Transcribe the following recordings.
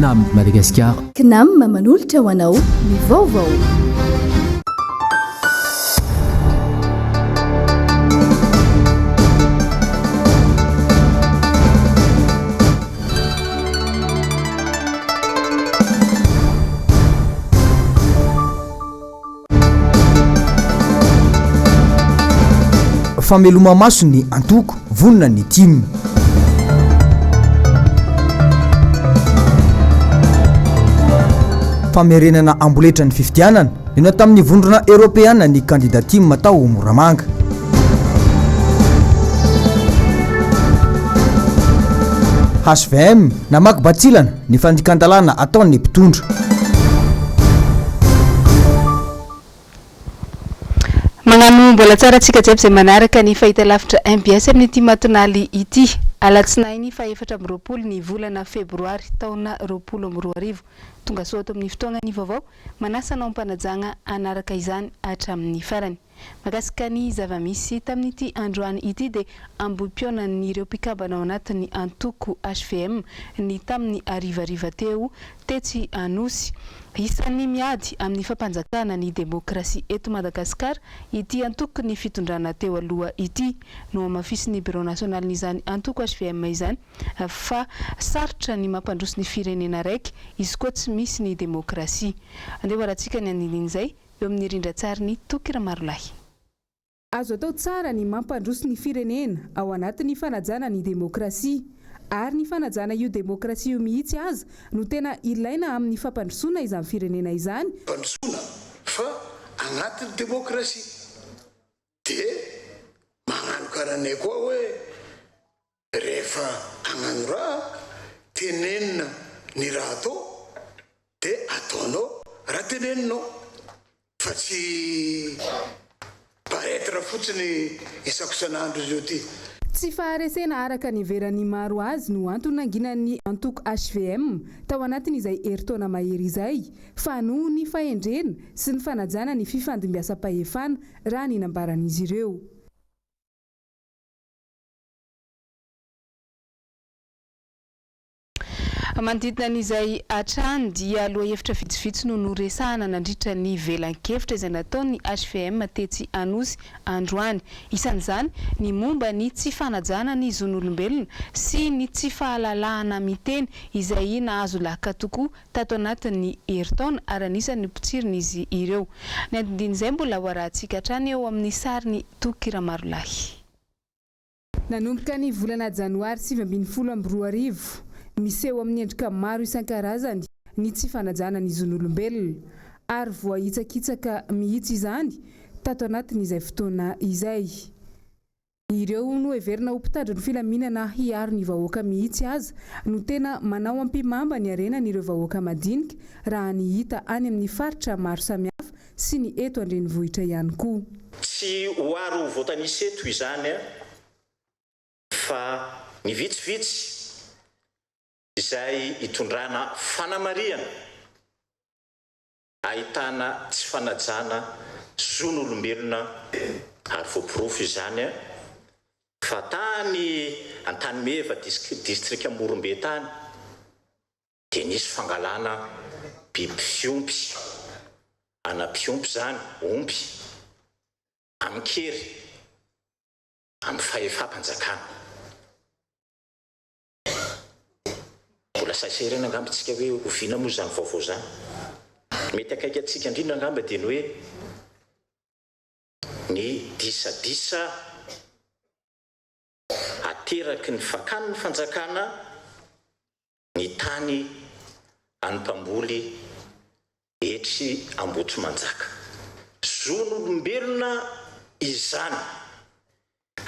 KNAM Madagascar. KNAM manolotra ho anao ny vaovao. Fameloma maso ny antoko vonona ny tim. Famerenana amboletra ny fifidianana ino tamin'ny vondrona Europeana ny candidatim tao Moramanga. HVM namaky batsilana ny fandikan-dalàna ataon'ny mpitondra. Magnano mbola tsara tsika jiaby izay manaraka ny fahitalavitra MBS amin'ny ity matonaly ity. Alatsinainy fa 4 ny volana Febroary taona 2024. Tonga soa ato amin'ny fotoagna ny vaovao manasana ampanajagna anaraka izany hatramin'ny farany. Mahakasika ny zava-misy tamin'ity androany ity dia amboim-pionan'ireo mpikambana ao anatin'ny antoko HVM ny tamin'ny arivariva teo tetsy anosy. Isan'ny miady amin'ny fampanjakana ny demokrasia eto Madagasikara ity antoko ny fitondrana teo aloha ity no amafisin'ny Bureau National n'izany antoko HVM izany fa sarotra ny mampandroso ny firenena raiky izy koa tsy misy ny demokrasia. Andeha hoarantsika ny andin'izay eo amin'ny rindran-tsary ny Tokira Marolahy. Azo atao tsara ny mampandroso ny firenena ao anatin'ny fanajana ny demokrasia. Ary ny fanajana io demokrasia io mihitsy aza no tena ilaina amin'ny fampandrosoana izany firenena izany. Pandrosoana fa anatin'ny demokrasia dia magnano karanay koa hoe rehefa hagnano raha tenenina ny raha atao dia ataonao raha teneninao fa tsy paretra fotsiny isako sanandro izy io ty. Tsy faharesena araka ny veran'ny maro azy no antony nanginan'ny antoko HVM tao anatin'izay herintaona mahery izay fa noho ny fahendrena sy ny fanajana ny fifandimbiasam-pahefana raha ny nambaran'izy ireo. Manodidina an'izay hatrany dia aloha hevitra vitsivitsy no noresahana nandritra ny velan-kevitra izay nataon'ny HVM tetsy anosy androany. Isan'izany ny momba ny tsy fanajana ny zon'olombelona sy ny tsy fahalalahana miteny izay nahazo laka tokoa tato anatin'ny herintaona ary anisan'ny potsirin'izy ireo. Ny andin'izay mbola hoarantsika hatrany eo amin'ny sariny Tokira Marolahy. Nanomboka ny volana Janoary 2024 miseho amin'ny endrika maro isan-karazany ny tsy fanajana ny zon'olombelona ary voahitsakitsaka mihitsy izany tato anatin'izay fotoana izay. Ireo no heverina ho mpitandro ny filaminana hiaro ny vahoaka mihitsy aza no tena manao ampimamba ny arenan'ireo vahoaka madinika raha ny hita any amin'ny faritra maro samihafa sy ny eto andrenivohitra ihany koa. Tsy hoaro voatanisa eto izany fa ny vitsivitsy izay hitondrana fanamariana ahitana tsy fanajana zon'olombelona ary voapirofo izany fa tany Antanimeva distrika Morombe tany dia nisy fangalana biby fiompy anampiompi zany ompy amikery amin'ny fahefam-panjakana. Mbola saserena angamba tsika hoe oviana moa zany vaovao zany mety akaiky atsika indrindra angamba dia ny hoe ny disadisa ateraky ny fakany ny fanjakana ny tany any mpamboly etry ambotry manjaka zon'olombelona izany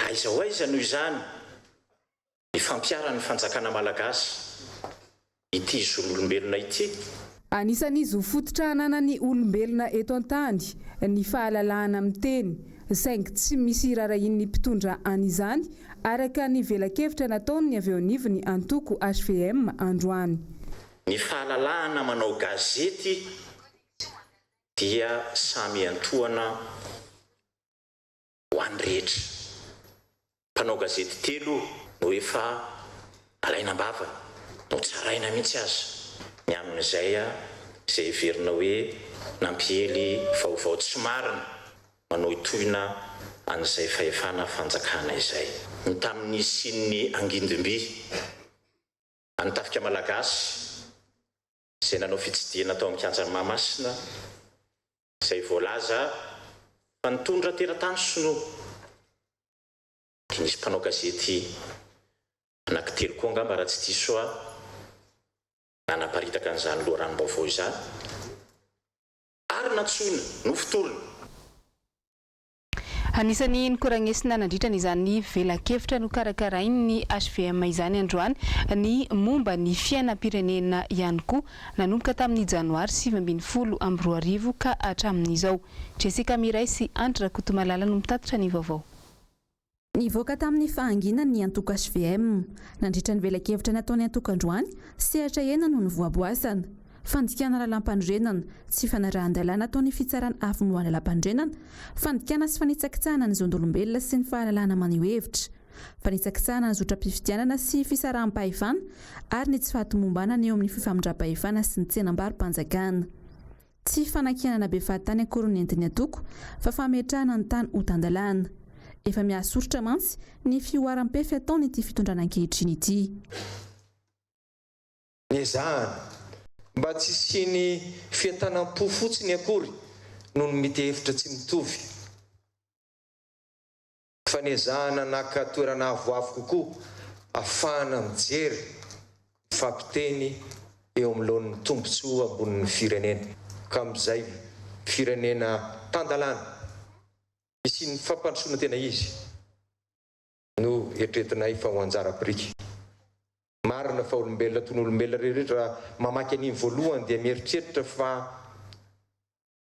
aiza ho aiza noho izany ny fampiarany fanjakana malagasy ity zon'olombelona ity. Anisan'izy ho fototra hananany olombelona eto an-tany ny fahalalahana miteny saingy tsy misy rarahin'ny mpitondra an'izany araka ny velan-kevitra nataony avy eo anivony antoko HVM androany. Ny fahalalahana manao gazety dia samy antoana ho an'ny rehetra. Mpanao gazety 3 no efa alaina ambavany no tsaraina mihitsy aza ny amin'izay izay verina hoe nampiely vaovao tsy marina manao itohina an'izay fahefana fanjakana izay. Ny tamin'ny sin'ny angindimby antafika malagasy izay nanao fitsidiana tao amin'ny kianjan'ny Mahamasina izay voalaza fa nitondra teratany Sinoa. Nisy mpanao gazety anankitelo koa angamba raha tsy diso nanaparitaka an'izany loharanom-baovao izany ary natsoina nofotolona. Anisany nikoranesina nandritra n'izany velakevitra no karakarainy ny HVM izany androany ny momba ny fiainam-pirenena ihany koa nanomboka tamin'ny janoary 2024 ka hatramin'izao. Jessica Miray sy Andra Kotomalala no mitatitra ny vaovao. Nivoaka tamin'ny fahanginany ny antoko HVM nandritra ny velakevitra nataony antoko androany sehatra enina no nivoaboasana. Fandikana lalam-pandrenana tsy fanarahan-dalàna ataon'ny fitsarana afimoana lalam-pandrenana, fandikana sy fanitsakitsahana ny zon'olombelona sy ny fahalalana maneho hevitra, fanitsakitsahana ny zotra-pifidianana sy fisarahan-pahefana ary ny tsy fahatomombana eo amin'ny fifamindram-pahefana sy ny tsenam-baro-panjakana. Tsy fanakianana be fahatany akory entiny atoko fa fametrahana ny tany ho tandalàna. Efa miasoritra mantsy ny fioaram-pefy ataony ity fitondrana ankehitriny ity. Mba tsy siny fiatanam-po fotsiny akory noho ny mety hevitra tsy mitovy. Fanezahana naka toerana avoavo kokoa afahana mijery mifampiteny eo amin'lohan'ny tombontsoa ambonin'ny firenena. Ka amin'izay firenena tandalàna misy ny fampandrosoana tena izy no eritreretinay fa ho anjara-biriky. Marina fa olombelona toy ny olombelona rehetra raha mamaky an'iny voalohany dia mieritreritra fa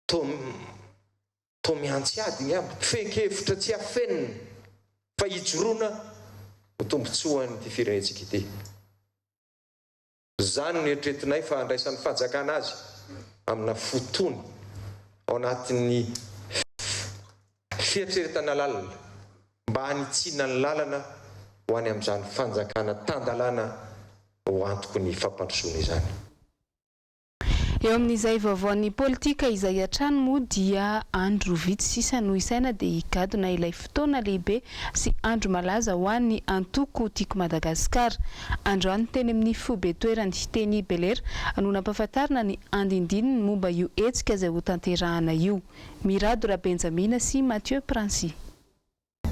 to miantsy ady ny aby fenkevitra tsy afenina fa hijoroana ho tombontsoan'ity firenentsika ity. Zany no eritreretinay fa andraisan'ny fanjakana azy amina fotony ao anatin'ny fiatreretana lalina mba hanitsina ny lalana ho any amin'izany fanjakana tandalàna ho antoko ny fampandrosoana izany. Eo amin'izay vaovaon'ny politika izay hatrany moa dia andro vitsy sisa no isaina dia higadona ilay fotoana lehibe sy andro malaza ho an'ny antoko tiako Madagasikara. Androany teny amin'ny fobe toerany teny Belera no nampahafantarina ny andindininy momba io hetsika izay ho tanterahana io. Miradora Benjamina sy Mathieu Prancy.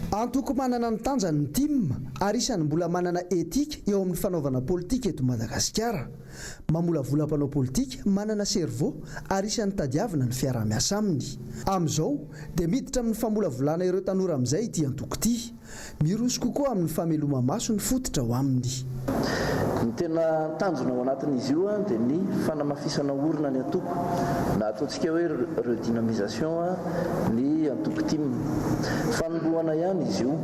Antoko manana ny tanjany ny tim ary isany mbola manana etika eo amin'ny fanaovana politika eto Madagasikara. Mamolavola mpanao politika manana servô ary isany tadiavina ny fiaraha-miasa aminy. Amin'izao dia miditra amin'ny famolavolana ireo tanora amin'izay ity antoko ity. Miroso kokoa amin'ny fameloma maso ny fototra ho aminy. Ny tena tanjona ao anatin'izy io dia ny fanamafisana orona ny antoko na ataontsika hoe redynamisation ny antoko tim. Fanoloana ihany izy io.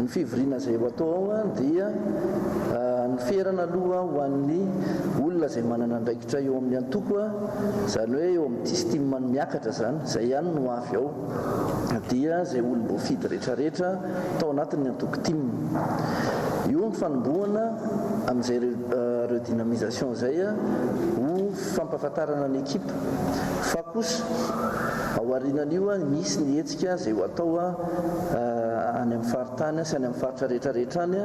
Ny fivoriana izay atao ao dia ny ferana aloha ho an'ny olona izay manana andraikitra eo amin'ny antoko izany hoe eo amin'ny système miakatra zany izay ihany no avy ao dia izay olom-boafidy rehetrarehetra tao anatin'ny antoko tim. Io ny fanombohana amin'izay redynamisation izay ho fampahafantarana ny ekipa fa kosa ao aorianan'io misy ny hetsika izay ho atao any amin'ny faritany sy any amin'ny faritra rehetrarehetra any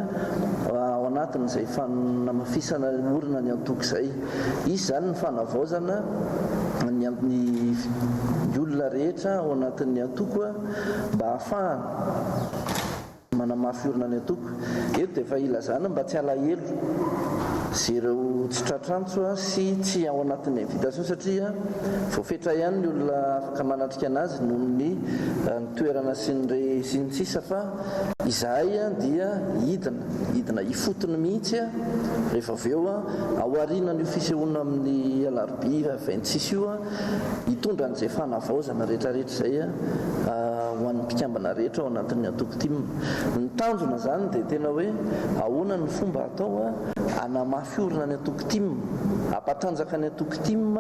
ao anatin'izay fanamafisana orona ny antoko izay. Izy zany ny fanavaozana ny olona rehetra ao anatin'ny antoko mba hahafahana manamafy orona ny antoko. Eto dia efa ilazana mba tsy alahelo sy ireo tsy tratrantso sy tsy ao anatin'ny invitation satria voafetra ihany ny olona afaka manatrika anazy noho ny toerana sy ny sisa fa izahay dia hidina ifotony mihitsy rehefa avy eo ao aorianan'io fisehoana amin'ny alarobia 26 io hitondra an'izay fanavaozana rehetrarehetra izay ho an'ny mpikambana rehetra ao anatin'ny antoko tim. Ny tanjona zany dia tena hoe ahoana ny fomba atao anamafy orona ny antoko tim, ampatanjaka ny antoko tim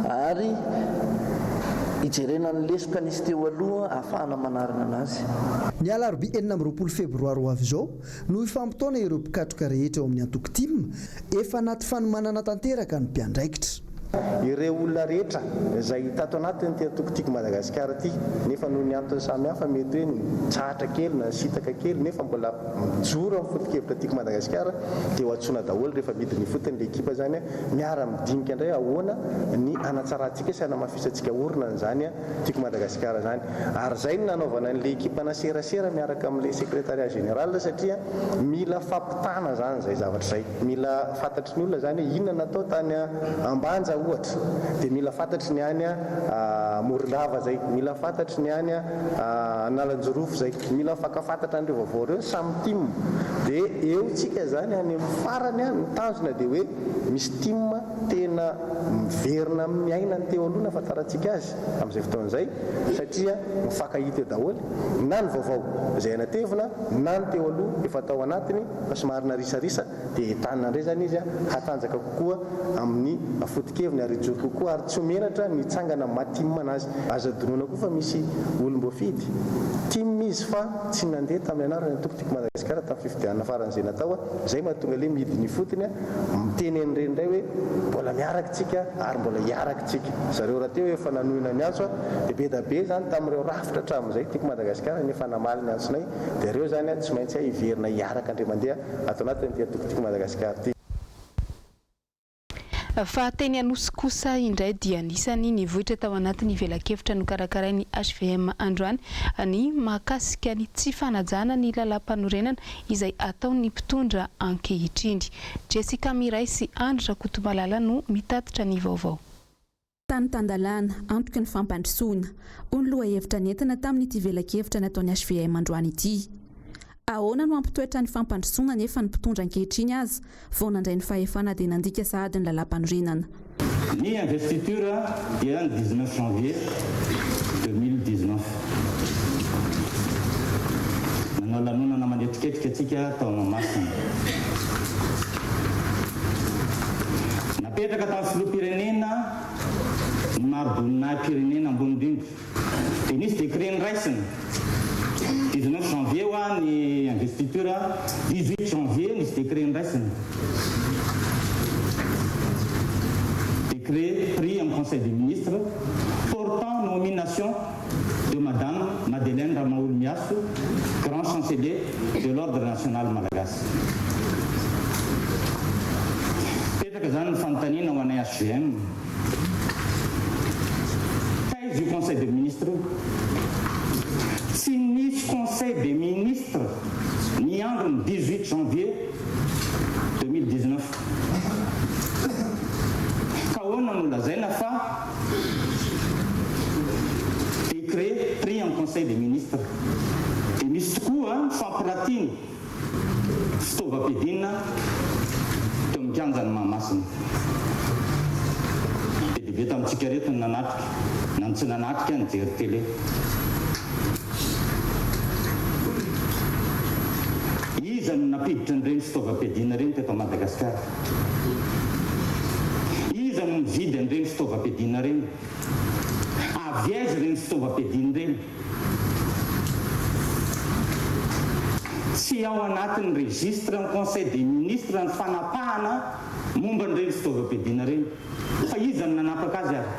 ary hijerena ny lesoka nisy teo aloha ahafahana manarina anazy. Ny alarobia 4 Febroary ho avy izao no ifampitaona ireo mpikatroka rehetra eo amin'ny antoko tim efa anaty fanomanana tanteraka ny mpiandraikitra. Ireo olona rehetra izay tato anatiny ty antoko Madagasikara ty nefa noho ny antony samihafa mety hoe tsahatra kely na sitaka kely nefa mbola mijoro amin'ny foto-kevitra tiako Madagasikara dia ho antsoina daholo rehefa midiny fotony le ekipa zany miara midinika indray ahoana ny anatsarantsika sy hanamafisantsika orona n'izany tiako Madagasikara zany. Ary zay no nanaovana an'le ekipa naserasera miaraka amin'le sekretariat général satria mila fampitana zany zay zavatra zay. Mila fantatry ny olona zany inona natao tany Ambanja ohatra dia mila fantatry ny any Morondava zay, mila fantatry ny any Analanjorofo zay, mila fakafantatra an'ireo vaovao ireo samy tim dia eo tsika zany any farany any tanjona dia hoe misy tim tena miverina miaina ny teo aloha nafantarantsika azy amin'izay fotoana izay satria mifankahita eo daholo na ny vaovao izay anatevina na ny teo aloha efa tao anatiny fa somary narisarisa dia tanina indray zany izy hatanjaka kokoa amin'ny foto-keviny ary ijoro kokoa ary tsy menatra mitsangana matim anazy. Azo adonona koa fa misy olom-boafidy tim izy fa tsy nandeha tamin'ny anarany antoko Madagasikara tamin'ny fifidianana faran'izay natao izay mahatonga le midiny fotony miteny an'ireny indray hoe mbola miaraka tsika ary mbola hiaraka tsika. Zareo raha teo efa nanohina ny antso dia be da be zany tamin'ireo rafitra hatramin'izay tiako Madagasikara nefa namaly ny antsonay dia ireo zany tsy maintsy hiverina hiaraka indray mandeha ato anatin'ny antoko Madagasikara ty. Fa teny Anosy kosa indray dia anisany nivohitra tao anatin'ny velakevitra nokarakarain'ny HVM androany ny mahakasika ny tsy fanajana ny lalam-panorenana izay ataon'ny mpitondra ankehitriny. Jessica Miray sy Andra Rakotomalala no mitatitra ny vaovao. Tany Tandalana antoky ny fampandrosoana hoy loha hevitra nentina tamin'ity velakevitra nataon'ny HVM androany ity. Ahoana no ampitoetra ny fampandrosoana nefa ny mpitondra ankehitriny azy vao nandray ny fahefana dia nandika sahady ny lalam-panorenana. Ny investiture dia ny 19 janvier 2019. Nanao lanonana mandetriketrika atsika tao Mahamasina. Napetraka tamin'ny filoham-pirenena ny maroboninahim-pirenena ambony indrindra. Dia nisy décret niraisina 19 janvier ho ny investiture, 18 janvier nisy décret niraisina. Décret pris en Conseil des ministres portant nomination de Madame Madeleine Ramaoul-Miasso, grand chancelier de l'ordre national malagasy. Petraka zany ny fanontaniana ho anay HVM. Taizy io Conseil des ministres. Tsy nisy Conseil des ministres ny andro ny 18 janvier 2019. Ka ahoana no lazaina fa décret pris en Conseil des ministres. Dia misy tokoa fampiratiny fitaovam-piadinana teo amin'ny kianjan'ny Mahamasina. Dia debe tamintsika reto ny nanatrika na tsy nanatrika ny jery télé. Iza no napiditra an'ireny fitaovam-piadina ireny teto Madagasikara? Iza no mividy an'ireny fitaovam-piadina ireny? Avy aiza ireny fitaovam-piadina ireny? Tsy ao anatin'ny registre ny Conseil des ministres ny fanapahana momba an'ireny fitaovam-piadina ireny. Fa iza no nanapaka azy ary?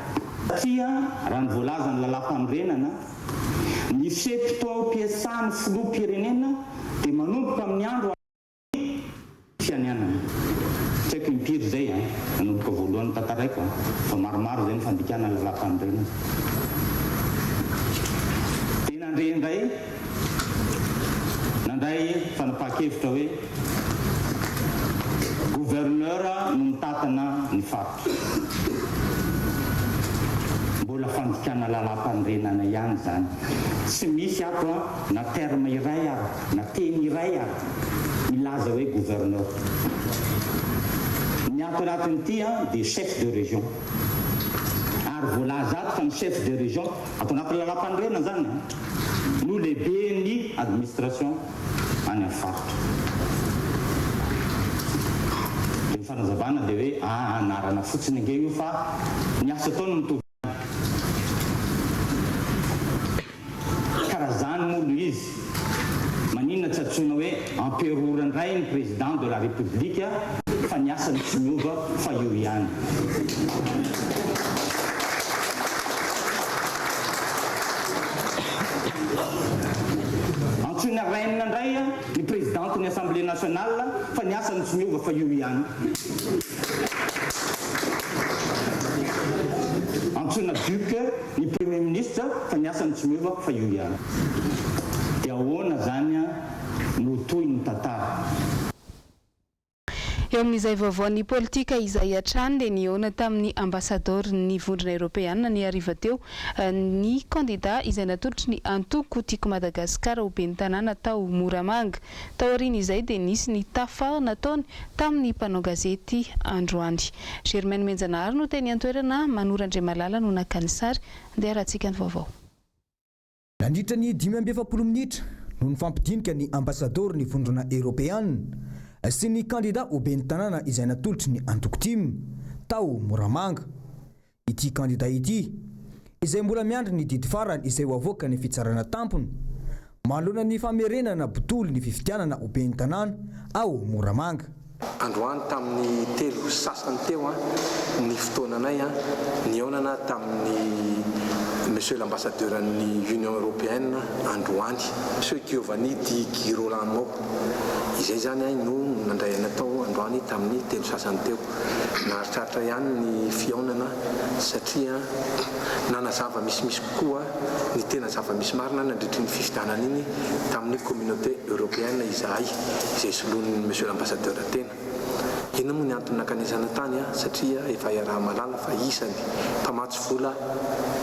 Satria raha ny voalaza ny lalam-panorenana ny fiam-piasany filoham-pirenena dia manomboka amin'ny andro fianianana. Tsy haiko impiry zay nanomboka voalohany tantaraiko fa maromaro zay ny fandikana lalam-panorenana. Dia nandray fanapahan-kevitra hoe gouverneur no mitatana ny faritra. Mbola fandikana lalam-panorenana ihany zany. Tsy misy ato na terme iray ary na teny iray ary milaza hoe gouverneur. Ny ato anatin'ity dia chef de région. Ary voalaza ato fa ny chef de région ato anaty lalam-panorenana zany no lehibe ny administration any amin'ny faritra. Dia ny fanazavana dia hoe anarana fotsiny ange io fa ny asa ataony mitovy. Karazany moa izy maninona tsy antsoina hoe amperoran-dray ny président de la république fa ny asany tsy miova fa io ihany. Antsoina reine indray ny présidente ny assemblée nationale fa ny asany tsy miova fa io ihany. Antsoina duc ny premier ministre fa ny asany tsy miova fa io ihany. Dia ahoana zany no toy ny tantara. Eo amin'izay vaovaon'ny politika izay hatrany dia nihaona tamin'ny ambassadeur ny vondrona européenne ny hariva teo ny candidat izay natolotry ny antoko tiako Madagasikara ho ben'ny tanàna tao Moramanga. Tao aoriana izay dia nisy ny tafa nataony tamin'ny mpanao gazety androany. Germaine Menjanahary no teny an-toerana, Manorandre Malala no naka ny sary, dia arahantsika ny vaovao. Nandritra ny 27 minitra no nifampidinika ny ambassadeur ny vondrona européenne sy ny candidat ho ben'ny tanàna izay natolotry ny antoko tim tao Moramanga. Ity candidat ity izay mbola miandry ny didy farany izay ho avoaka ny fitsarana tampony manoloana ny famerenana botolo ny fifidianana ho ben'ny tanàna ao Moramanga. Androany tamin'ny telo sasany teo ny fotoananay nihaonana tamin'ny monsieur l'ambassadeur ny Union européenne androany Monsieur Giovanni Di Girolamo. Izay zany no nandray natao androany tamin'ny telo sasany teo. Naharitraritra ihany ny fihaonana satria nanazava misimisy kokoa ny tena zava-misy marina nandritry ny fifidianana iny tamin'ny communauté européenne izay soloan'ny monsieur l'ambassadeur tena. Ina moa ny antony nakanesana tany satria efa iaraha malala fa isany mpamatsy vola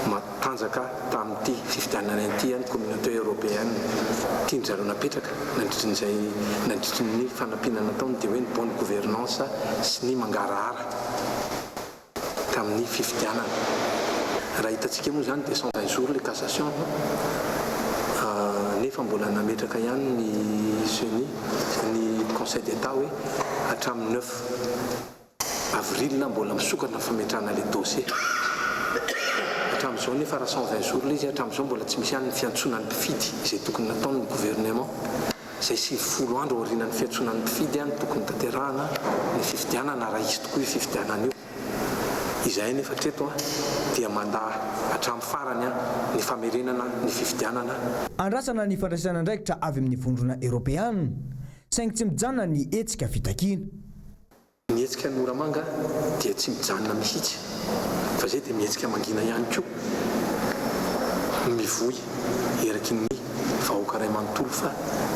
matanjaka tamin'ity fifidianana ity ny communauté européenne tiany zareo napetraka nandritry ny fanampinana taony dia hoe ny bonne gouvernance sy ny mangarahara tamin'ny fifidianana. Raha hitantsika moa zany dia 120 jours le cassation nefa mbola nametraka ihany ny conseil d'état hoe hatramin'ny 9 avril mbola misokatra fametrahana le dossier. Hatramin'izao nefa raha 120 jours le izy hatramin'izao mbola tsy misy ihany ny fiantsonan'ny mpifidy izay tokony nataony ny gouvernement. Izay 90 andro aorianan'ny fiantsonan'ny mpifidy tokony tanterahana ny fifidianana raha izy tokoa io fifidianana io. Izay nefa treto dia mandaa hatramin'ny farany ny famerenana ny fifidianana. Andrasana ny fandraisana andraikitra avy amin'ny vondrona européenne saingy tsy mijanona ny etsika fitakiana. Ny etsika ny Moramanga dia tsy mijanona mihitsy fa zay dia mietsika mangina ihany koa mivoy eraky ny vahoaka ray manontolo fa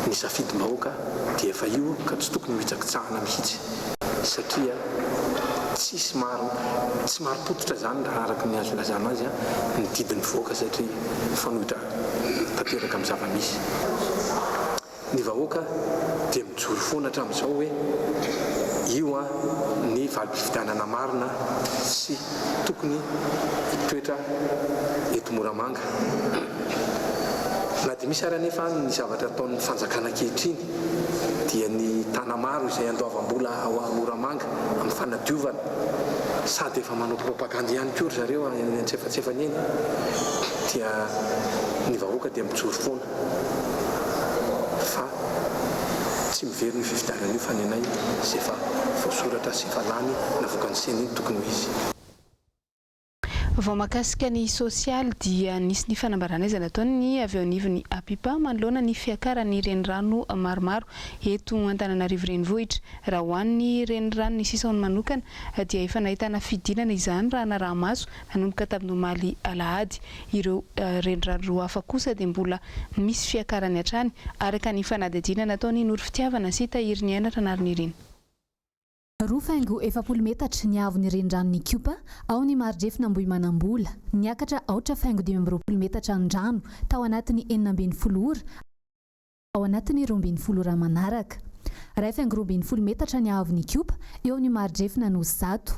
ny safidim-bahoaka dia efa io ka tsy tokony mitsakitsahana mihitsy satria tsy maro pototra zany raha araka ny azo lazana azy ny didin'ny voaka satria fanohitra tanteraka amin'ny zava-misy. Ny vahoaka dia mijoro foana hatramin'izao hoe io ny valim-pifidianana marina sy tokony hitoetra eto Moramanga. Na dia misy ary nefa ny zavatra ataon'ny fanjakana ankehitriny dia ny tana maro izay andoavam-bola ao Moramanga amin'ny fanadiovana sady efa manao propagande ihany koa zareo any antsefatsefany eny dia ny vahoaka dia mijoro foana fa tsy mivery ny fifidianana io fa ny anay izay efa voasoratra sy efa lany navoaka ny seny iny tokony ho izy. Vao mahakasika ny sosialy dia nisy ny fanambarana izay nataony avy ao anivon'ny APIPA manoloana ny fiakarany renirano maromaro eto Antananarivo renivohitra. Raha hoan'ny renirano ny sisany manokana dia efa nahitana fidinana izany raha narahamaso nanomboka tamin'ny omaly alahady. Ireo renirano roa hafa kosa dia mbola misy fiakarany hatrany araka ny fanadihadiana nataony Noro Fitiavana sy Tahiry Niainatra Narinirina. Rofaingo 7 metatra ny avony renirano Kiopa ao ny Marjefina Ambohimanambola, niakatra aotra faingo 20 metatra andrano tao anatin'ny 40 ora ao anatin'ny 20 ora manaraka. Ray faingo 20 metatra ny avony Kiopa eo amin'ny Marjefina Nozato,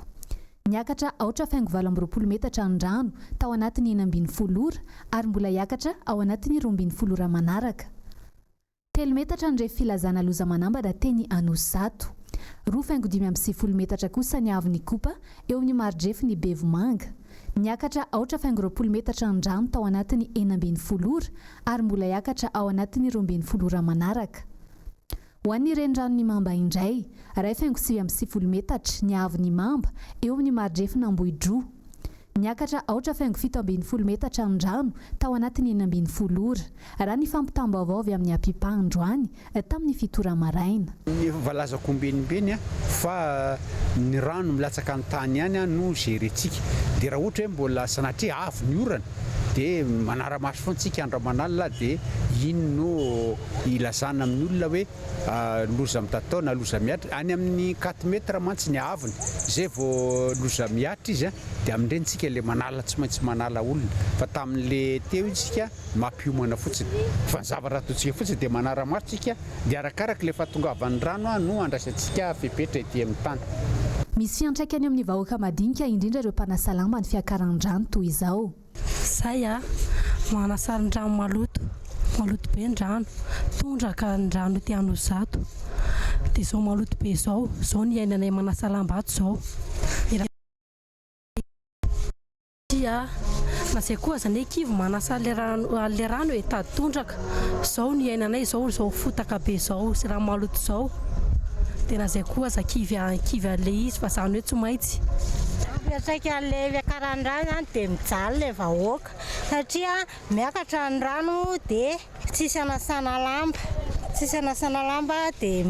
niakatra aotra faingo 20 metatra andrano tao anatin'ny 40 ora ary mbola iakatra ao anatin'ny 20 ora manaraka. 3 metatra ny filazana loza manambana teny Anozato. Rofaingo 5 metatra kosa ny avony Kopa eo amin'ny Marjefiny Bevomanga, niakatra aotra faingo 20 metatra andrano tao anatiny 6.10 ora ary mbola hiakatra ao anatiny 12.10 ora manaraka. Ho an'ny renirano ny Mamba indray, ray faingo 7.0 metatra ny avo ny Mamba eo amin'ny Maridrefina Ambohidro. Niakatra aotra faingo 7.20 metatra andrano tao anatiny 8.10 ora raha ny fampitam-baovao avy amin'ny Apipa androany tamin'ny 7 ora maraina. Valazako mbenimbeny fa ny rano milatsaka ny tany ihany no gerentsika. Dia raha ohatra hoe mbola sanatria avo ny orana dia manara-maso foantsika andro aman'alina dia iny no ilazana amin'ny olona hoe loza mitatao na loza miatra. Any amin'ny 4 metra mantsy ny avony. Izay vao loza miatra izy dia amin'ireny tsika le manala tsy maintsy manala olona. Fa tamin'le teo isika mampiomana fotsiny. Fa zavatra ataontsika fotsiny dia manara-maso tsika dia arakaraka le fahatongavan'ny rano no andraisantsika fepetra etỳ amin'ny tany. Misy fiantraikany amin'ny vahoaka madinika indrindra ireo mpanasalamba ny fiakaran-drano toy izao. Zay manasarin-drano maloto be ny rano, tondraka ny rano ety Anozato. Dia izao maloto be izao ny iainanay manasalamba ato izao. Na zay koa zany kivo manasa le rano etady tondraka. Izao ny iainanay izao fotaka be izao sy raha maloto izao. Dia na zay koa za kivy le izy fa zany hoe tsy maintsy. Fiantraika le fiakaran-drano dia mijaly le vahoaka satria miakatra ny rano dia tsisy anasana lamba dia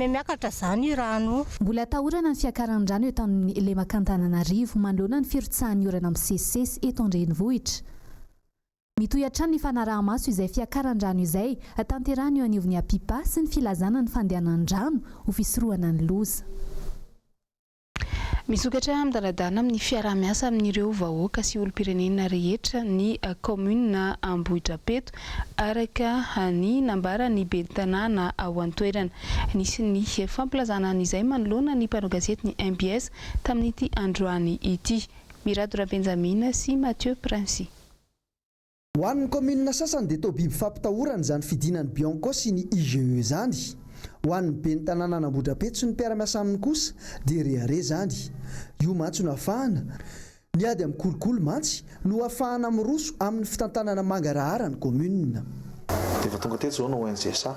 miakatra zany io rano. Mbola atahorana ny fiakaran-drano eto amin'ny Leman-Antananarivo manoloana ny firoditsahan'ny orana misesisesy eto an-drenivohitra. Mitohy hatrany ny fanaraha-maso izay fiakaran-drano izay tanterahany eo anivon'ny Apipa sy ny filazana ny fandehanan-drano ho fisorohana ny loza. Misokatra amin'ny amin'ny fiarah-miasa amin'ireo vahoaka sy olom-pirenena rehetra ny commune Ambohidrapeto araka ny nambara ny ben'ny tanàna ao an-toerana. Nisy ny fampilazana an'izay manoloana ny mpanao gazety ny MBS tamin'ity androany ity. Miradora Benjamina sy Mathieu Princy. Ho an'ny commune sasany dia toa biby fampitahorana izany fidinan'ny Bianco sy ny IGE zany. Ho an'ny ben'ny tanàna Ambohidrapeto sy ny mpiara-miasa aminy kosa dia rehare zany. Io mantsy no afahana niady amin'ny kolokolo mantsy no afahana miroso amin'ny fitantanana mangarahara ny commune. Dia efa tonga teto izao no ONGSA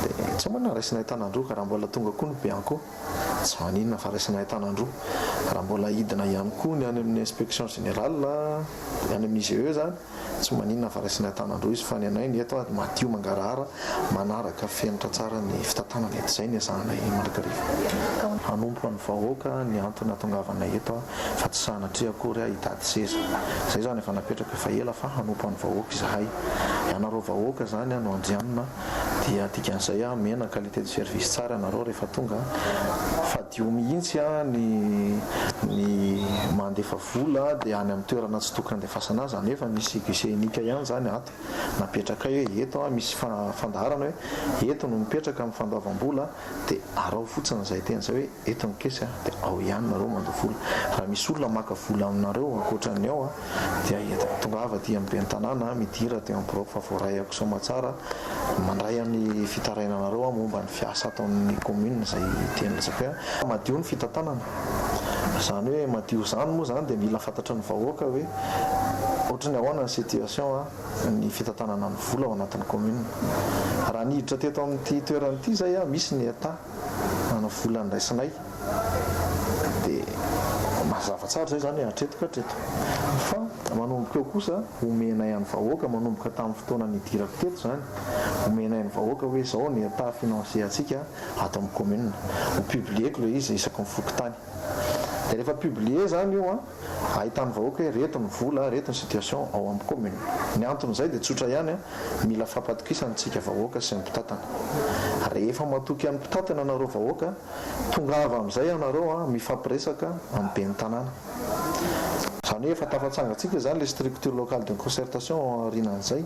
dia tsy manana raisina tanandroa ka raha mbola tonga koa ny Bianco tsy maninona fa raisina tanandroa raha mbola hidina ihany koa ny any amin'ny inspection générale any amin'ny IGE zany tsy maninona fa raisina tanandroa izy fa ny anay ny eto madio mangarahara manaraka fenitra tsara ny fitantanana eto izay ny azahanay Marikarivo. Hanompo ny vahoaka ny antony hatongavanay eto fa tsy sanatria akory hitady seza. Izay zany efa napetraka efa ela fa hanompo ny vahoaka izahay. Ianareo vahoaka zany no andrianina dia dikan'izay mena qualité de service tsara ianareo rehefa tonga fa dio mihitsy ny mandefa vola dia any amin'ny toerana tsy tokony andefasana azy nefa misy guichet unique ihany zany ato napetraka hoe eto misy fandaharana hoe eto no mipetraka amin'ny fandoavam-bola dia arao fotsiny izay teny izay hoe eto ny kesy dia ao ihany nareo mandoa vola. Raha misy olona maka vola aminareo ankoatran'ny ao dia tonga avy aty amin'ny ben'ny tanàna midira teo amin'ny propre fa voarayako somatsara mandray amin'ny fitarainanareo momba ny fiasa ato amin'ny commune izay teny latsaka hoe madio ny fitantanana. Zany hoe madio zany moa zany dia mila fantatra ny vahoaka hoe ohatrany ahoana ny situation ny fitantanana ny vola ao anatin'ny commune. Raha niditra teto amin'ity toerana ity zay misy ny eta ana vola ndraisinay dia mazava tsara zay zany hatreto fa manomboka eo kosa omenay any vahoaka manomboka tamin'ny fotoana nidirako teto zany omenay ny vahoaka hoe zao ny eta financier antsika ato amin'ny commune ho publieko le izy isaky mifoky tany. Dia rehefa publié zany io ahitany vahoaka hoe reto ny vola reto ny situation ao amin'ny commune. Ny antony izay dia tsotra ihany mila fampatokisana tsika vahoaka sy ny mpitatana. Rehefa matoky amin'ny mpitatana anareo vahoaka tonga avy amin'izay anareo mifampiresaka amin'ny ben'ny tanàna. Zany hoe efa tafatsangatsika zany le structure locale de concertation aorinan'izay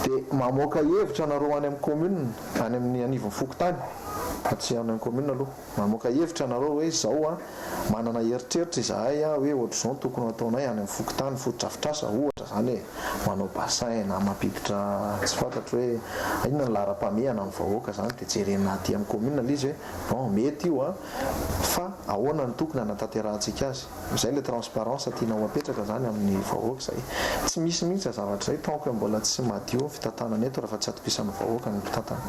dia mamoaka hevitra anareo any amin'ny commune any amin'ny anivon'ny fokontany tsy any amin'ny commune aloha mamoaka hevitra anareo hoe zao manana heritreritra izahay hoe ohatr'izao tokony ataonay any amin'ny fokontany fotodrafitrasa ohatra zany hoe manao bassin na mampiditra tsy fantatro hoe inona ny lara-pamehana amin'ny vahoaka zany dia jerena aty amin'ny commune ilay izy hoe mety io fa ahoana ny tokony hanatanterantsika azy izay le transparence tiana ho apetraka zany amin'ny vahoaka zay tsy misy mihitsy zavatra zay tanko mbola tsy madio fitantanana eto raha fa tsy atokisan'ny vahoaka ny mpitantana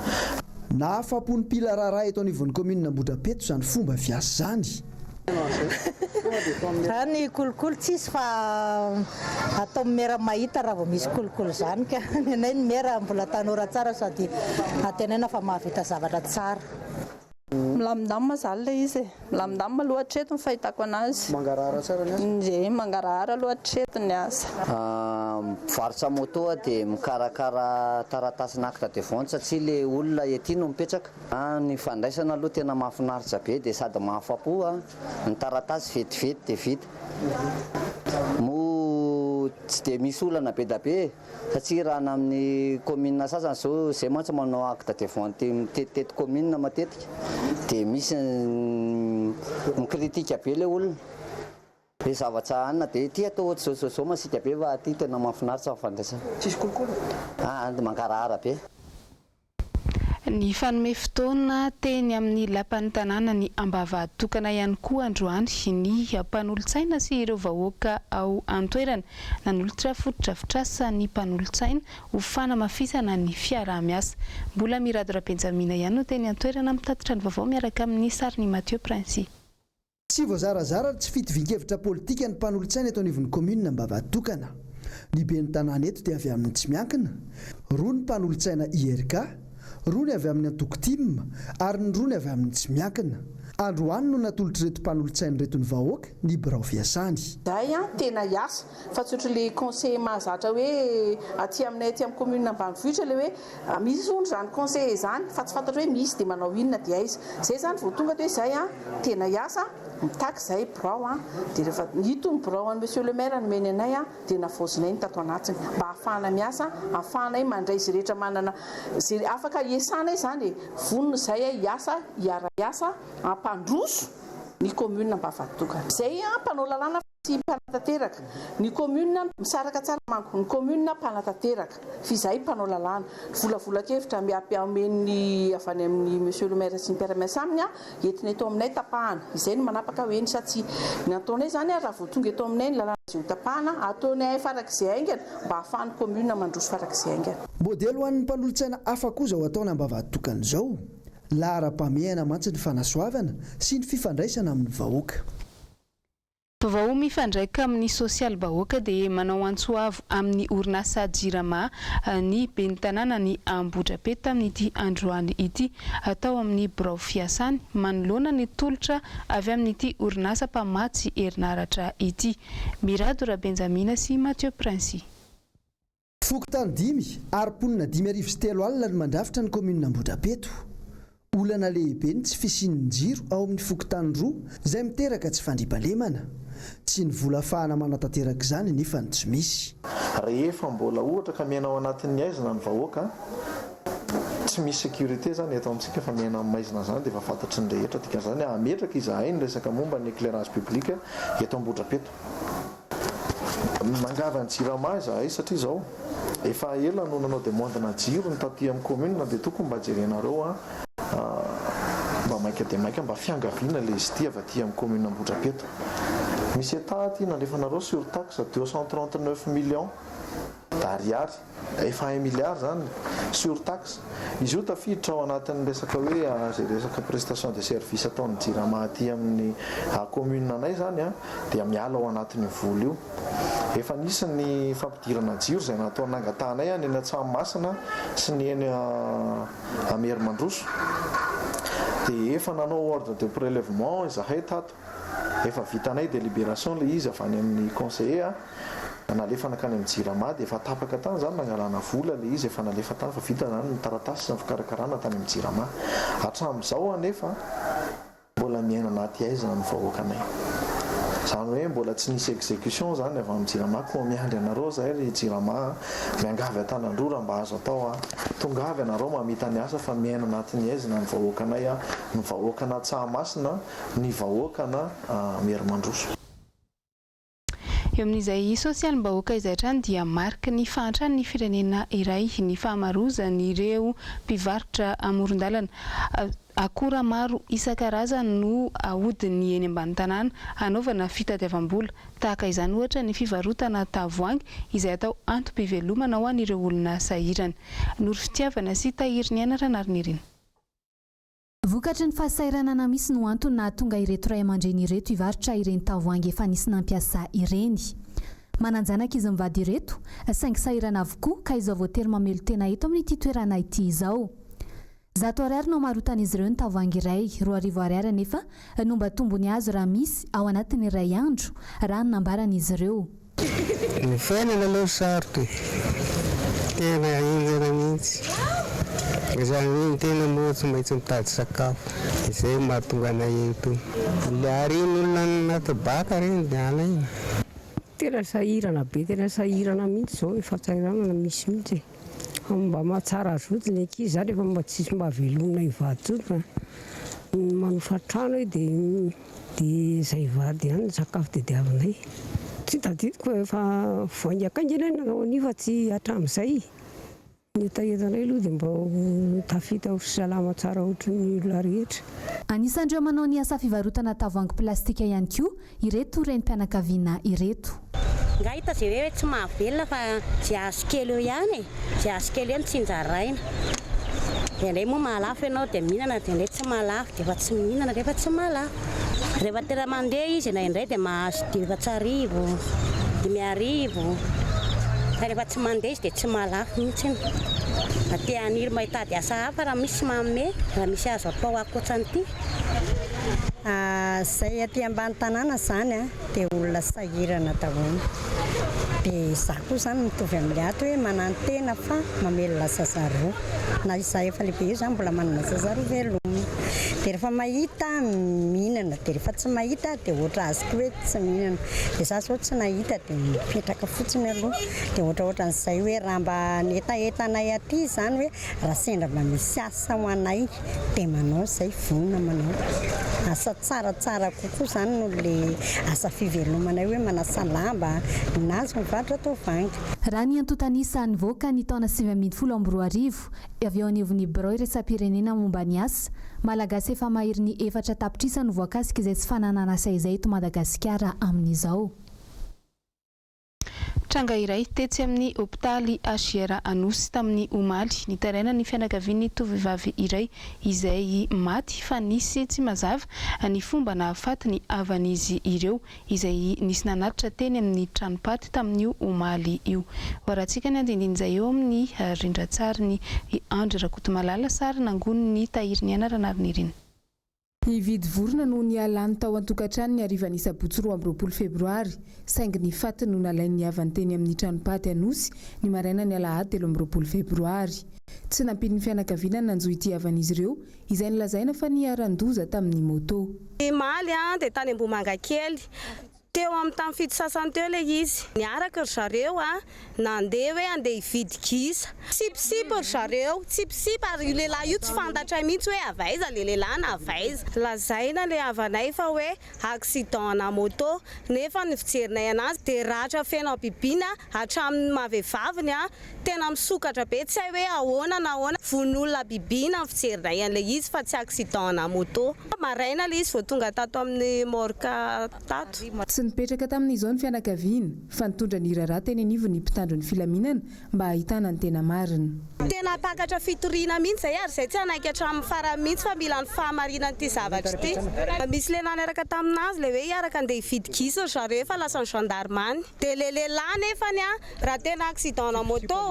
na afapony pila raharaha eto anivon'ny commune Ambohidrapeto zany fomba fiasa zany zany kolokolo tsisy fa atao mera mahita raha vao misy kolokolo zany ka nenay ny mera mbola tanora tsara sady atenaina fa mahavita zavatra tsara milamindamina zany le izy milamindamina lohatreto ny fahitako anazy mangarahara tsara ny asa mangarahara lohatreto ny asa mivarotra moto dia mikarakara taratasy nakitra de vente satria le olona ety no mipetraka ny fandraisana aloha tena mahafinaritra be dia sady mahafapo ny taratasy vetivety dia vita tsy dia misy olana be da be satria raha na amin'ny commune sasany zao zay mantsy manao acte de vente mitetitety commune matetika dia misy mikritika be le olona le zavatra anina dia ty atao ohatry zao masika be fa ty tena mahafinaritra fandraisana tsisy kolokolo mangarahara be ny fanome fotoana teny amin'ny lapan'ny tanàna ny ambavahadokana ihany koa androany ny mpanolotsaina sy ireo vahoaka ao antoerana nanolotra fotodrafitrasa ny mpanolotsaina ho fanamafisana ny fiarah-miasa mbola miradora Benjamina ihany no teny antoerana mitatitra ny vaovao miaraka amin'ny sariny Mathieu Prince tsy voazarazara tsy fitovian-kevitra politika ny mpanolotsaina eto anivon'ny commune ambavahadokana ny ben'ny tanàna eto dia avy amin'ny tsy miankina roa ny mpanolotsaina IRK roa ny avy amin'ny antoko tim ary ny roa ny avy amin'ny tsy miankina androany no natolotra reto mpanolotsaina reto ny vahoaka ny birao fiasany zay tena hiasa fa tsy ohatry le conseiller mahazatra hoe aty aminay aty amin'ny commune ambanivohitra le hoe misy ondry zany conseiller zany fa tsy fantatra hoe misy dia manao inona dia aiza zay zany vao tonga hoe zay tena hiasa mitaky zay birao dia rehefa hito ny birao any monsieur le maire nomeny anay dia navozinay ny tato anatiny mba hahafahana miasa hahafahanay mandray izy rehetra manana zay afaka iasana zany vonona zay hiasa hiara-iasa ampandroso ny commune ambavahadokana zay mpanao lalàna sy mpanatateraka ny commune misaraka tsara manko ny commune mpanatateraka fizay mpanao lalàna volavolakevitra miampiamen'ny avy any amin'ny monsieur le maire sy ny mpiara-miasa aminy entina eto aminay tapahana izay no manapaka hoeny satsia ny ataonay zany raha vao tonga eto aminay ny lalàna zay ho tapahana ataonay farak'izay aingana mba hahafahan'ny commune mandroso farak'izay aingana modely ho an'ny mpanolotsaina hafa koa zao ataony ambavahadokana zao lara-pamehana mantsy ny fanasoavana sy ny fifandraisana amin'ny vahoaka vaovao mifandraika amin'ny sosialy vahoaka dia manao antsoavo amin'ny orinasa jirama ny ben'ny tanàna ny Ambohidrapeto amin'ity androany ity atao amin'ny birao fiasany manoloana ny tolotra avy amin'ity orinasa mpamatsy herinaratra ity miradora Benjamina sy Mathieu Prince fokotany 5 ary ponina 5:03 alina ny mandrafitra ny commune Ambohidrapeto olana lehibe ny tsy fisian'ny jiro ao amin'ny fokotany 2 izay miteraka tsy fandriampahalemana tsy ny vola fahana manatanteraka izany nefa ny tsy misy rehefa mbola ohatra ka miaina ao anatin'ny aizina ny vahoaka tsy misy sécurité zany eto amintsika fa miaina amin'ny maizina zany dia efa fantatry ny rehetra tika zany ametraka izahay ny resaka momba ny éclairage public eto Ambohidrapeto mangava ny jirama izahay satria zao efa ela no nanao demandena jiro ny taty amin'ny commune dia tokony mba jerenareo mba maika dia maika mba fiangaviana le izy ty avy aty amin'ny commune Ambohidrapeto misy etaty nandrefanareo sur taxe 239 millions d'ariary efa 1 milliard zany sur taxe izy io tafiditra ao anatin'ny resaka hoe zay resaka prestation de service ataon'ny jirama aty amin'ny commune anay zany dia miala ao anatin'ny vola io efa nisy ny fampidirana jiro zay natao nangatanay ny eny Tsanomasina sy ny eny Amerimandroso dia efa nanao ordre de prélèvement izahay tato efa vitanay délibération le izy avy any amin'ny conseiller nalefa nakany amin'ny jirama dia efa tapaka tany zany nangalana vola le izy efa nalefa tany fa vita zany ny taratasy sy ny fikarakarana tany amin'ny jirama hatramin'izao anefa mbola miaina anaty aizina ny vahoakanay zany hoe mbola tsy nisy exécution zany avy amin'ny jirama koa miandry anareo zahay ry jirama miangavy an-tanandro raha mba azo atao tongavy anareo mamita ny asa fa miaina anatin'ny aizina ny vahoakanay ny vahoakana Tsanomasina ny vahoakana Amerimandroso eo amin'izay sosialim-bahoaka izay trany dia mariky ny fahantrany ny firenena iray ny fahamarozany ireo mpivarotra amoron-dalana. Akora maro isan-karazany no ahodiny eny ambany tanàna anaovana fitadiavam-bola tahaka izany ohatra ny fivarotana tavoahangy izay atao antom-pivelomana ho an'ireo olona sahirana. Noro fitiavana sy tahiriny anara nariniriny. Vokatry ny fahasahiranana misy no antony nahatonga ireto ray aman-dreny ireto hivarotra ireny tavoahangy efa nisy nampiasa ireny. Mananjanaka izy mivady ireto, saingy sahirana avokoa ka izy voatery mamelo tena eto amin'ity toerana ity izao. 100 ariary no marotan'izy ireo ny tavoahangy iray, 2 ariary nefa no mba tombony azo raha misy ao anatiny iray andro raha ny nambaran'izy ireo. Ny fiainana aloha sarotra, tena hinjana mihitsy. Izany tena moa tsy maintsy mitady sakafo, izay mahatonga anay eto. Ilay arin'olona anaty baka reny dia alaina. Tena sahirana be, tena sahirana mihitsy izao ny fahasahiranana misy mihitsy. Mba mahatsara zoty ny ankizy zany efa mba tsisy mba velomina hivady zoty. Manofa trano dia izay vady ihany ny sakafo tadiavinay. Tsy tadidiko efa voaingakaingana ny fa tsy hatramin'izay. Ny etaentanay aloha dia mba tafita ho salama tsara ohatran'ny olona rehetra. Anisan'ireo manao ny asa fivarotana tavoahangy plastika ihany koa ireto renim-pianakaviana ireto. Nga hita zay hoe tsy mahavelona fa jiazo kely eo ihany, jiazo kely ihany tsy njaraina. Dia indray moa mahalafo ianao dia mihinana, dia indray tsy mahalafo dia efa tsy mihinana rehefa tsy mahalafo. Rehefa tena mandeha izy na indray dia mahazo 4,000, 5,000. Fa rehefa tsy mandeha izy dia tsy mahalafo mihitsy. Aty aniry mahitady asa hafa raha misy manome, raha misy azo atao ankoatran'ity. Zay aty ambany tanàna zany dia olona sahirana daholo. Dia izaho koa zany mitovy amin'ny ato hoe manantena fa mamelona sazaroa. Na izaho efa lehibe io zany mbola manana sazaroa velomina. Dia rehefa mahita mihinana, dia rehefa tsy mahita dia ohatra azoko hoe tsy mihinana. Dia izaho zao tsy nahita dia mipetraka fotsiny aloha. Dia ohatran'izay hoe raha mba entaentanay aty zany hoe raha sendra mba misy asa ho anay dia manao izay vonona manao. Asa tsaratsara kokoa zany no le asa fivelomanay hoe manasa lamba na azo mivarotra tavoahangy. Raha ny antotanisa nivoaka ny taona 2012 avy ao anivon'ny Birao Iraisam-pirenena momba ny asa, Malagasy efa mahery ny 4 tapitrisa no voakasika izay tsy fananana asa izay eto Madagasikara amin'izao. Tranga iray tetsy amin'ny hopitaly Asiera Anosy tamin'ny omaly nitaraina ny fianakavian'ny tovovavy iray izay maty fa nisy tsy mazava ny fomba nahafaty ny avan'izy ireo izay nisy nanaritra teny amin'ny tranopaty tamin'io omaly io. Horantsika ny andindin'izay eo amin'ny rindrantsary ny Andry Rakotomalala sary nangoniny ny tahiriny anaranariny. Hividy vorona no nialany tao an-tokantrano ny harivan'ny sabotsy 2 Febroary, saingy ny faty no nalain'ny avany teny amin'ny tranopaty Anosy ny maraina ny Alahady 13 Febroary. Tsy nampin'ny fianakaviana nanjoy ity avan'izy ireo izay nilazaina fa niaran-doza tamin'ny moto. Maly dia tany Ambomangakely. Teo amin'ny tany fito sasany teo ilay izy. Niaraka ry zareo nandeha hoe andeha hividy gisa. Tsipitsipy ry zareo, tsipitsipy ary io lehilahy io tsy fantatra mihitsy hoe avaiza le lehilahy na avaiza. Lazaina le havanay fa hoe accident na moto, nefa ny fijerinay anazy dia ratra feno bibiana hatramin'ny mavevaviny tena misokatra be, tsy hay hoe ahoana na ahoana. Von'olona bibiana ny fijerinay an'ilay izy fa tsy accident na moto. Maraina le izy vao tonga tato amin'ny morka tato. Tsy nipetraka tamin'izao ny fianakaviana fa nitondra ny raharaha teny anivo ny mpitandro ny filaminana mba ahitana ny tena marina. Tena pakatra fitoriana mihitsy zay ary izay tsy hanaiky hatramin'ny farany mihitsy fa mila ny fahamarinana ity zavatra ity. Misy lehilahy niaraka taminazy le hoe hiaraka andeha hividy gisa ry zareo fa lasa ny gendarmany. Dia le lehilahy nefany raha tena accident na moto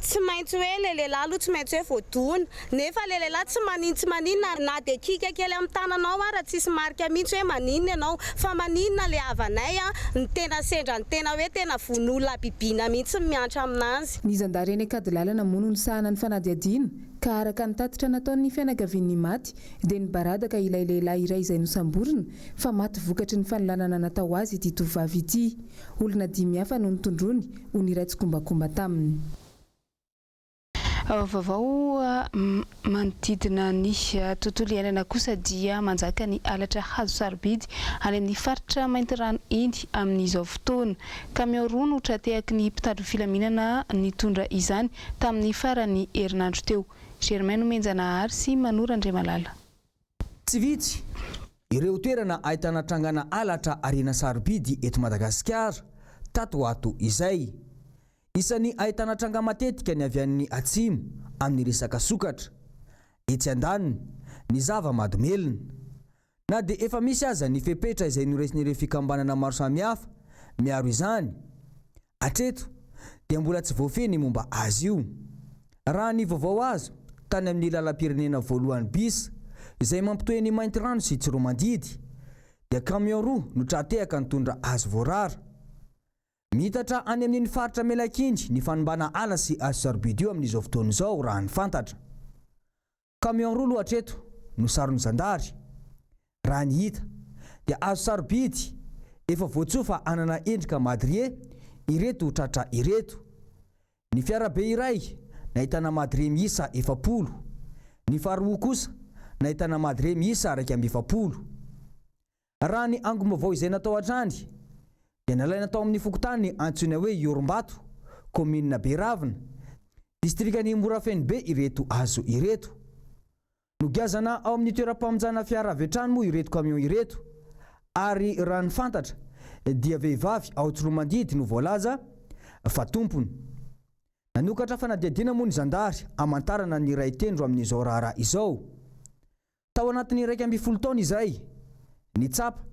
tsy maintsy hoe le lehilahy aloha tsy maintsy hoe voadona, nefa le lehilahy tsy maninona na dia kika kely amin'ny tananao raha tsisy marika mihitsy hoe maninona ianao, fa maninona le havanay ny tena sendra ny tena hoe tena von'olona bibiana mihitsy miantra aminazy. Ny zandary eny akady lalana moa no nisahana ny fanadihadiana ka araka ny tatitra nataon'ny fianakavian'ny maty dia nibaradaka ilay lehilahy iray izay nosamborina fa maty vokatry ny fanolanana natao azy ity tovovavy ity. Olona 5 hafa no nitondrony ho niray tsikombakomba taminy. Vaovao manodidina ny tontolo iainana kosa dia manjaka ny alatra hazo sarobidy any amin'ny faritra mainty rano iny amin'izao fotoana. Camion roa no tratehaky ny mpitandro filaminana nitondra izany tamin'ny farany herinandro teo. Germain Menjanahary sy Manora Andriamalala. Tsy vitsy ireo toerana ahitana trangana alatra arena sarobidy eto Madagasikara tato ato izay. Isany ahitana tranga matetika ny avy amin'ny atsimo amin'ny resaka sokatra, etsy andaniny ny zava-mahadomelina. Na dia efa misy aza ny fepetra izay noresin'ireo fikambanana maro samihafa miaro izany, hatreto dia mbola tsy voafeny momba azy io. Raha ny vaovao azo tany amin'ny lalam-pirenena voalohany bisa izay mampitohy ny mainty rano sy Tsiromandidy dia camion roa no tratehaka nitondra azo voarara. Mitatra any amin'ny faritra Melakindy ny fanombana ala sy azo sarobidy io amin'izao fotoana izao raha ny fantatra. Camion roa hatreto no sarony zandary. Raha ny hita dia azo sarobidy efa voatsofa anana endrika madrie ireto tratra ireto. Ny fiarabe iray nahitana madrie miisa 70, ny faharoa kosa nahitana madrie miisa 170. Raha ny angom-baovao izay natao hatrany dia nalaina tao amin'ny fokotany antsoina hoe Iorombato, commune Beravina, distrikany Morafenibe ireto azo ireto. Nogazana ao amin'ny toeram-pamonjana fiara avy hatrany moa ireto camion ireto, ary raha ny fantatra dia vehivavy ao Tsiromandidy no voalaza fa tompony. Nanokatra fanadihadiana moa ny zandary amantarana ny iray tendro amin'izao raharaha izao. Tao anatin'ny 12 taona izay nitsapa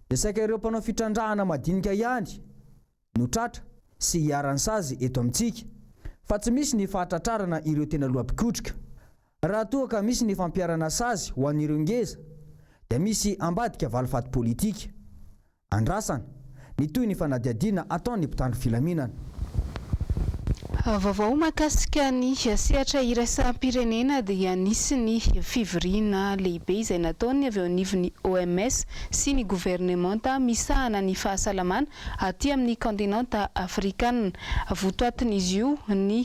dia saika ireo mpanao fitrandrahana madinika ihany no tratra sy hiarany sazy eto amintsika, fa tsy misy ny fahatratrarana ireo tena loha-pikotrika. Raha toa ka misy ny fampiarana sazy ho an'ireo ngeza dia misy ambadika valifaty politika. Andrasana ny toy ny fanadihadiana ataon'ny mpitandro filaminana. Vaovao mahakasika ny sehatra iraisam-pirenena dia nisy ny fivoriana lehibe izay nataony avy eo anivon'ny OMS sy ny gouvernemanta misahana ny fahasalamana aty amin'ny kontinanta afrikanina. Votoatin'izy io ny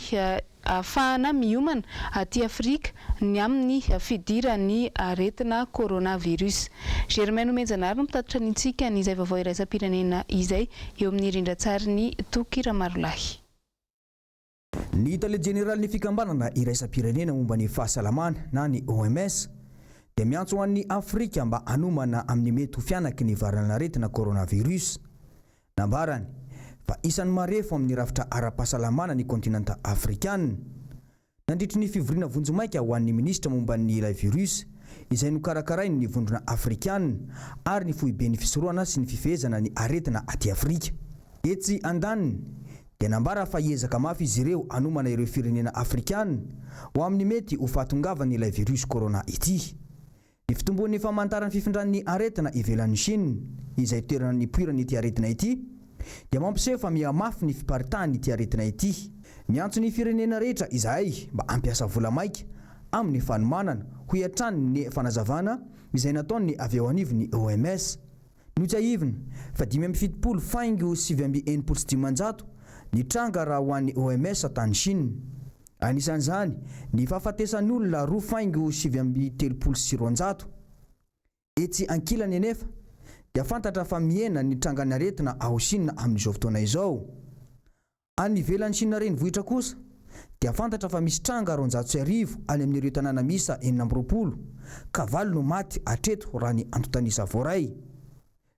ahafahana miomana aty Afrika ny amin'ny fidiran'ny aretina coronavirus. Germain Menjanahary no mitatitra nintsika n'izay vaovao iraisam-pirenena izay eo amin'ny rindran-tsarin'ny Tokira Marolahy. Ny tale generaly ny fikambanana iraisam-pirenena momba ny fahasalamana na ny OMS dia miantso ho an'ny Afrika mba hanomana amin'ny mety ho fianaky ny varan'aretina coronavirus. Nambarany fa isan'ny marefo amin'ny rafitra ara-pahasalamana ny kontinanta afrikanina. Nandritry ny fivoriana vonjomaika ho an'ny ministra momba ny ilay virus izay nokarakarainy ny vondrona afrikanina ary ny fohiben'ny fisorohana sy ny fifehezana ny aretina aty Afrika. Etsy andaniny dia nambara fa hiezaka mafy izy ireo hanomana ireo firenena afrikanina ho amin'ny mety ho fahatongavany ilay virus corona ity. Ny fitombon'ny famantarany fifindran'ny aretina ivelan'ny Chine izay toerana ny poirany ity aretina ity dia mampiseho fa mihamafy ny fiparitahany ity aretina ity. Miantso ny firenena rehetra izahay mba hampiasa vola maika amin'ny fanomanana ho hiatrany ny fanazavana izay nataony avy eo anivon'ny OMS. Notsahivina fa 5.7 ny tranga raha ho an'ny OMS tany Chine. Anisan'izany ny fahafatesan'ny olona 2.730. Etsy ankilany anefa dia fantatra fa miena ny trangany aretina ao Chine amin'izao fotoana izao. Any ivelan'ny Chine renivohitra kosa dia fantatra fa misy tranga 400,000 any amin'ireo tanàna misa 420 ka 9 no maty hatreto raha ny antotanisa voaray.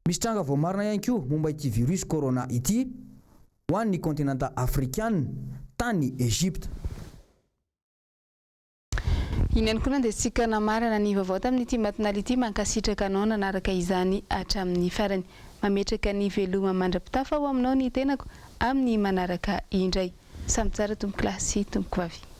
Misy tranga vao marina ihany koa momba ity virus corona ity ho an'ny kontinanta afrikanina tany Egypte. Inany koa nandesika namarana ny vaovao tamin'ity matinal ity mankasitraka anao nanaraka izany hatramin'ny farany. Mametraka ny veloma mandrapitafa ho aminao ny tenako amin'ny manaraka indray. Samy tsara tompoko lahy sy tompoko vavy.